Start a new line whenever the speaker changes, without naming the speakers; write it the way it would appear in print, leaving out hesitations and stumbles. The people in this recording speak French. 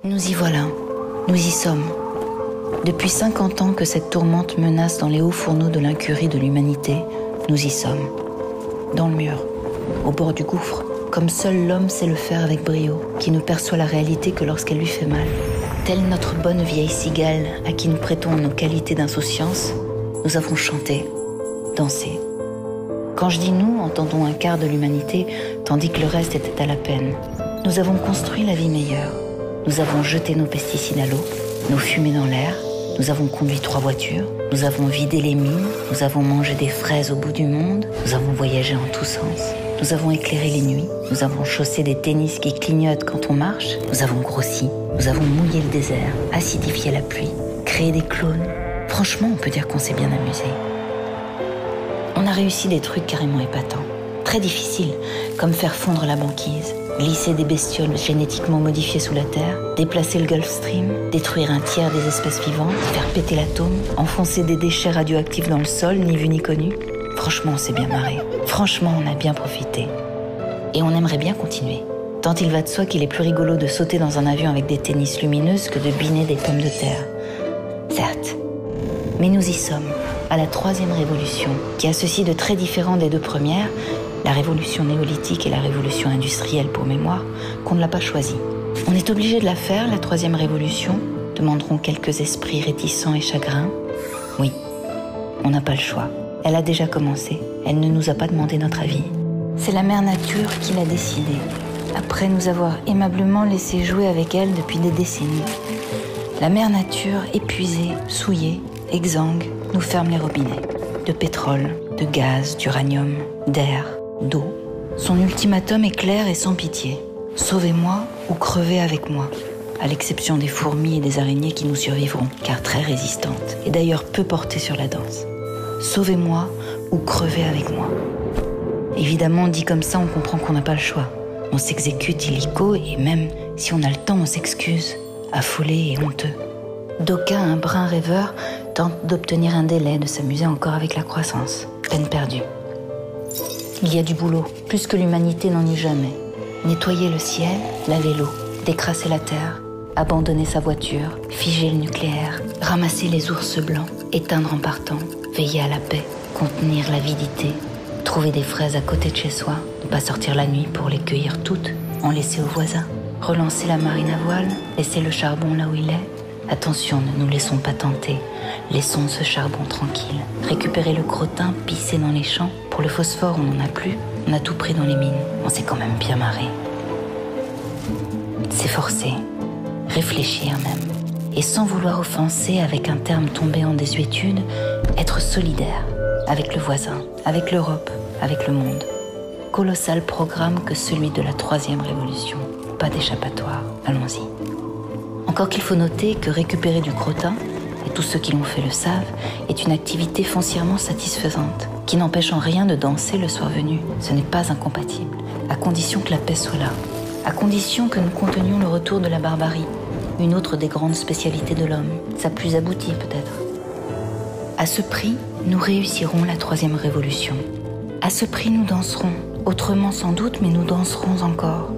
Nous y voilà, nous y sommes. Depuis 50 ans que cette tourmente menace dans les hauts fourneaux de l'incurie de l'humanité, nous y sommes. Dans le mur, au bord du gouffre, comme seul l'homme sait le faire avec brio, qui ne perçoit la réalité que lorsqu'elle lui fait mal. Telle notre bonne vieille cigale à qui nous prêtons nos qualités d'insouciance, nous avons chanté, dansé. Quand je dis nous, entendons un quart de l'humanité, tandis que le reste était à la peine. Nous avons construit la vie meilleure. Nous avons jeté nos pesticides à l'eau, nos fumées dans l'air. Nous avons conduit 3 voitures. Nous avons vidé les mines. Nous avons mangé des fraises au bout du monde. Nous avons voyagé en tous sens. Nous avons éclairé les nuits. Nous avons chaussé des tennis qui clignotent quand on marche. Nous avons grossi. Nous avons mouillé le désert, acidifié la pluie, créé des clones. Franchement, on peut dire qu'on s'est bien amusé. On a réussi des trucs carrément épatants. Très difficiles, comme faire fondre la banquise, glisser des bestioles génétiquement modifiées sous la terre, déplacer le Gulf Stream, détruire un tiers des espèces vivantes, faire péter l'atome, enfoncer des déchets radioactifs dans le sol, ni vu ni connu. Franchement, on s'est bien marré. Franchement, on a bien profité. Et on aimerait bien continuer. Tant il va de soi qu'il est plus rigolo de sauter dans un avion avec des tennis lumineuses que de biner des pommes de terre. Certes. Mais nous y sommes, à la 3e révolution, qui a ceci de très différent des 2 premières, la révolution néolithique et la révolution industrielle pour mémoire, qu'on ne l'a pas choisie. On est obligé de la faire, la 3e révolution, demanderont quelques esprits réticents et chagrins. Oui, on n'a pas le choix. Elle a déjà commencé, elle ne nous a pas demandé notre avis. C'est la mère nature qui l'a décidé, après nous avoir aimablement laissé jouer avec elle depuis des décennies. La mère nature, épuisée, souillée, exsangue, nous ferme les robinets. De pétrole, de gaz, d'uranium, d'air, d'eau. Son ultimatum est clair et sans pitié. Sauvez-moi ou crevez avec moi. À l'exception des fourmis et des araignées qui nous survivront, car très résistantes, et d'ailleurs peu portées sur la danse. Sauvez-moi ou crevez avec moi. Évidemment, dit comme ça, on comprend qu'on n'a pas le choix. On s'exécute illico et même si on a le temps, on s'excuse, affolé et honteux. D'aucuns, un brin rêveur, tentent d'obtenir un délai, de s'amuser encore avec la croissance. Peine perdue. Il y a du boulot, plus que l'humanité n'en eut jamais. Nettoyer le ciel, laver l'eau, décrasser la terre, abandonner sa voiture, figer le nucléaire, ramasser les ours blancs, éteindre en partant, veiller à la paix, contenir l'avidité, trouver des fraises à côté de chez soi, ne pas sortir la nuit pour les cueillir toutes, en laisser aux voisins, relancer la marine à voile, laisser le charbon là où il est. Attention, ne nous laissons pas tenter, laissons ce charbon tranquille. Récupérer le crottin, pisser dans les champs. Pour le phosphore, on n'en a plus, on a tout pris dans les mines. On s'est quand même bien marré. S'efforcer, réfléchir même. Et sans vouloir offenser avec un terme tombé en désuétude, être solidaire avec le voisin, avec l'Europe, avec le monde. Colossal programme que celui de la 3e révolution. Pas d'échappatoire, allons-y. Encore qu'il faut noter que récupérer du crottin, et tous ceux qui l'ont fait le savent, est une activité foncièrement satisfaisante, qui n'empêche en rien de danser le soir venu. Ce n'est pas incompatible, à condition que la paix soit là, à condition que nous contenions le retour de la barbarie, une autre des grandes spécialités de l'homme, sa plus aboutie peut-être. À ce prix, nous réussirons la 3e révolution. À ce prix, nous danserons, autrement sans doute, mais nous danserons encore.